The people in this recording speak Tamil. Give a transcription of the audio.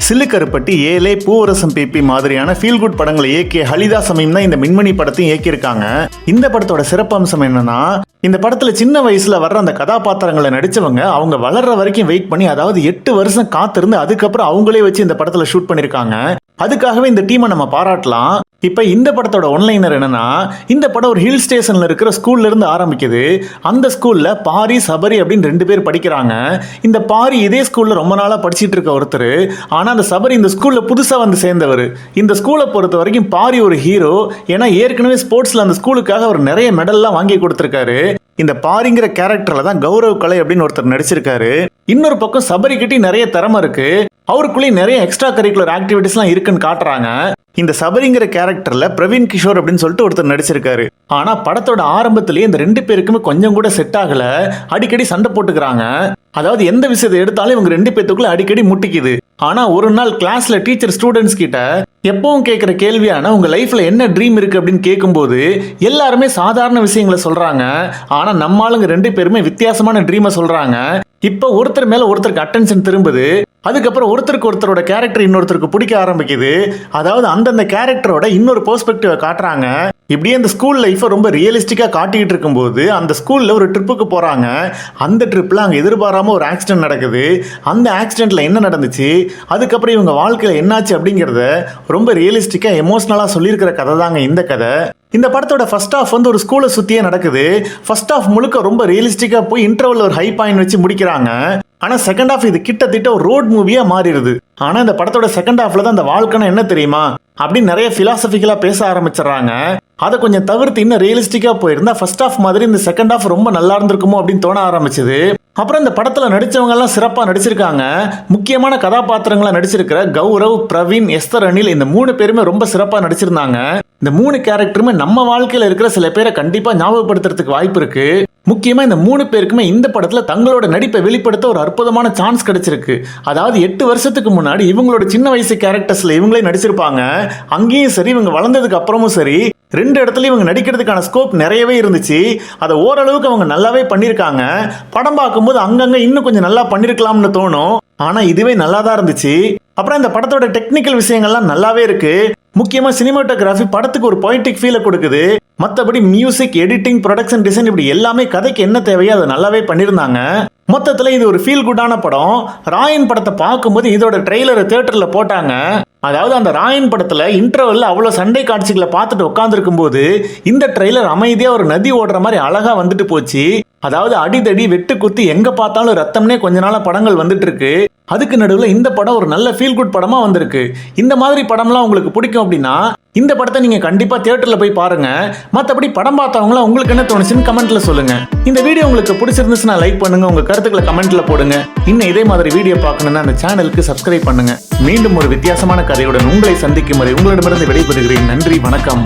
சிலுக்கருப்பட்டி, ஏலே, பூவரசம் பிபி மாதிரியான ஃபீல் குட் படங்களை இயக்கிய ஹலிதா சமீம் தான் இந்த மின்மணி படத்தையும் இயக்கியிருக்காங்க. இந்த படத்தோட சிறப்பம்சம் என்னன்னா, இந்த படத்துல சின்ன வயசுல வர்ற அந்த கதாபாத்திரங்களை நடிச்சவங்க அவங்க வளர்ற வரைக்கும் வெயிட் பண்ணி, அதாவது 8 வருஷம் காத்திருந்து அதுக்கப்புறம் அவங்களே வச்சு இந்த படத்துல ஷூட் பண்ணிருக்காங்க. அதுக்காகவே இந்த டீமை நம்ம பாராட்டலாம். இப்ப இந்த படத்தோட ஒன்லைனர் என்னன்னா, இந்த படம் ஒரு ஹில் ஸ்டேஷன்ல இருக்கிற ஸ்கூல்ல இருந்து ஆரம்பிக்குது. அந்த ஸ்கூல்ல பாரி, சபரி அப்படின்னு 2 பேர் படிக்கிறாங்க. இந்த பாரி இதே ஸ்கூல்ல ரொம்ப நாளா படிச்சிட்டு இருக்க ஒருத்தர். ஆனா அந்த சபரி இந்த ஸ்கூல்ல புதுசா வந்து சேர்ந்தவர். இந்த ஸ்கூலை பொறுத்த வரைக்கும் பாரி ஒரு ஹீரோ. ஏன்னா ஏற்கனவே ஸ்போர்ட்ஸ்ல அந்த ஸ்கூலுக்காக அவர் நிறைய மெடல்லாம் வாங்கி கொடுத்திருக்காரு. இந்த பாரிங்கிற கேரக்டர்ல தான் கௌரவ் கலை அப்படின்னு ஒருத்தர் நடிச்சிருக்காரு. இன்னொரு பக்கம் சபரி கிட்ட நிறைய திறமை இருக்கு. அவருக்குள்ளேயும் நிறைய எக்ஸ்ட்ரா கரிக்குலர் ஆக்டிவிட்டிஸ்லாம் இருக்குன்னு காட்டுறாங்க. இந்த சபரிங்கிற கேரக்டர்ல பிரவீன் கிஷோர் அப்படின்னு சொல்லிட்டு ஒருத்தர் நடிச்சிருக்காரு. ஆனா படத்தோட ஆரம்பத்திலேயே இந்த 2 பேருக்குமே கொஞ்சம் கூட செட் ஆகல. அடிக்கடி சண்டை போட்டுக்கிறாங்க. அதாவது எந்த விஷயத்தை எடுத்தாலும் இவங்க 2 பேத்துக்குள்ள அடிக்கடி முட்டிக்குது. ஆனா ஒரு நாள் கிளாஸ்ல டீச்சர் ஸ்டூடெண்ட்ஸ் கிட்ட எப்பவும் கேட்கிற கேள்வியான உங்க லைஃப்ல என்ன ட்ரீம் இருக்கு அப்படின்னு கேட்கும்போது எல்லாருமே சாதாரண விஷயங்களை சொல்றாங்க. ஆனா நம்ம ஆளுங்க 2 பேருமே வித்தியாசமான ட்ரீமை சொல்றாங்க. இப்ப ஒருத்தர் மேல ஒருத்தருக்கு அட்டென்ஷன் திரும்புது. அதுக்கப்புறம் ஒருத்தருக்கு ஒருத்தரோட கேரக்டர் இன்னொருத்தருக்கு பிடிக்க ஆரம்பிக்குது. அதாவது அந்தந்த கேரக்டரோட இன்னொரு பெர்ஸ்பெக்டிவ் காட்டுறாங்க. இப்படியே அந்த ஸ்கூல் லைஃபை ரொம்ப ரியலிஸ்டிக்கா காட்டிக்கிட்டு இருக்கும்போது அந்த ஸ்கூல்ல ஒரு ட்ரிப்புக்கு போறாங்க. அந்த ட்ரிப்ல அங்க எதிர்பாராம ஒரு ஆக்சிடென்ட் நடக்குது. அந்த ஆக்சிடென்ட்ல என்ன நடந்துச்சு, அதுக்கப்புறம் இவங்க வாழ்க்கையில என்னாச்சு அப்படிங்கறத ரொம்ப ரியலிஸ்டிக்கா எமோஷனலா சொல்லியிருக்கிற கதை தாங்க இந்த கதை. இந்த படத்தோட ஃபர்ஸ்ட் ஹாஃப் வந்து ஒரு ஸ்கூலை சுத்தியே நடக்குது. ஃபர்ஸ்ட் ஹாஃப் முழுக்க ரொம்ப ரியலிஸ்டிக்கா போய் இன்டர்வல் ஒரு ஹை பாயிண்ட் வச்சு முடிக்கிறாங்க. ஆனா செகண்ட் ஹாஃப் இது கிட்டத்தட்ட ஒரு ரோட் மூவியா மாறிடுது. ஆனா இந்த படத்தோட செகண்ட் ஹாஃப்ல தான் அந்த வாழ்க்கைனா என்ன தெரியுமா அப்படின்னு நிறைய பிலாசபிக்கலா பேச ஆரம்பிச்சிடறாங்க. அதை கொஞ்சம் தவிர்த்து இன்னும் ரியலிஸ்டிக்கா போயிருந்தா ஃபர்ஸ்ட் ஹாஃப் மாதிரி இந்த செகண்ட் ஹாஃப் ரொம்ப நல்லா இருந்திருக்குமோ அப்படின்னு தோண ஆரம்பிச்சது. அப்புறம் இந்த படத்துல நடிச்சவங்க எல்லாம் சிறப்பா நடிச்சிருக்காங்க. முக்கியமான கதாபாத்திரங்களா நடிச்சிருக்கிற கௌரவ், பிரவீன், எஸ்தர், அனில் இந்த 3 பேருமே ரொம்ப சிறப்பா நடிச்சிருந்தாங்க. இந்த 3 கேரக்டருமே நம்ம வாழ்க்கையில இருக்கிற சில பேரை கண்டிப்பா ஞாபகப்படுத்துறதுக்கு வாய்ப்பு இருக்கு. முக்கியமா இந்த 3 பேருக்குமே இந்த படத்துல தங்களோட நடிப்பை வெளிப்படுத்த ஒரு அற்புதமான சான்ஸ் கிடைச்சிருக்கு. அதாவது 8 வருஷத்துக்கு முன்னாடி இவங்களோட சின்ன வயசு கேரக்டர்ஸ்ல இவங்களே நடிச்சிருப்பாங்க. அங்கேயும் சரி, இவங்க வளர்ந்ததுக்கு அப்புறமும் சரி, 2 இடத்துல இவங்க நடிக்கிறதுக்கான ஸ்கோப் நிறையவே இருந்துச்சு. அதை ஓரளவுக்கு அவங்க நல்லாவே பண்ணியிருக்காங்க. படம் பார்க்கும்போது அங்கங்க இன்னும் கொஞ்சம் நல்லா பண்ணிருக்கலாம்னு தோணும். ஆனா இதுவே நல்லா தான் இருந்துச்சு. அப்புறம் இந்த படத்தோட டெக்னிக்கல் விஷயங்கள்லாம் நல்லாவே இருக்கு. முக்கியமா சினிமாட்டோகிராஃபி படத்துக்கு ஒரு பொய்டிக் ஃபீலை கொடுக்குது. மற்றபடி மியூசிக், எடிட்டிங், ப்ரொடக்ஷன் டிசைன் இப்படி எல்லாமே கதைக்கு என்ன தேவையோ அதை நல்லாவே பண்ணியிருந்தாங்க. மொத்தத்துல இது ஒரு ஃபீல் குட்டான படம். ராயன் படத்தை பார்க்கும்போது இதோட ட்ரெய்லரை தியேட்டர்ல போட்டாங்க. அதாவது அந்த ராயன் படத்துல இன்டர்வல்ல அவ்வளவு சண்டை காட்சிகளை பார்த்துட்டு உட்காந்துருக்கும் போது இந்த ட்ரெய்லர் அமைதியா ஒரு நதி ஓடுற மாதிரி அழகா வந்துட்டு போச்சு. அதாவது அடிதடி, வெட்டு குத்து, எங்க பார்த்தாலும் ரத்தம்னே கொஞ்ச நாள படங்கள் வந்துட்டு இருக்கு. அதுக்கு நடுவில் இந்த படம் ஒரு நல்ல ஃபீல் குட் படமா வந்திருக்கு. இந்த மாதிரி படம்லாம் உங்களுக்கு பிடிக்கும் அப்படின்னா இந்த படத்தை நீங்க கண்டிப்பா தியேட்டர்ல போய் பாருங்க. மற்றபடி படம் பார்த்தவங்களா உங்களுக்கு என்ன தோணுச்சுன்னு கமெண்ட்ல சொல்லுங்க. இந்த வீடியோ உங்களுக்கு பிடிச்சிருந்துச்சுன்னா லைக் பண்ணுங்க, உங்க கருத்துக்களை கமெண்ட்ல போடுங்க. இன்னும் இதே மாதிரி வீடியோ பார்க்கணும்னா அந்த சேனலுக்கு சப்ஸ்கிரைப் பண்ணுங்க. மீண்டும் ஒரு வித்தியாசமான கதையுடன் உங்களை சந்திக்கும் வரை உங்களிடமிருந்து விடைபெறுகிறேன். நன்றி, வணக்கம்.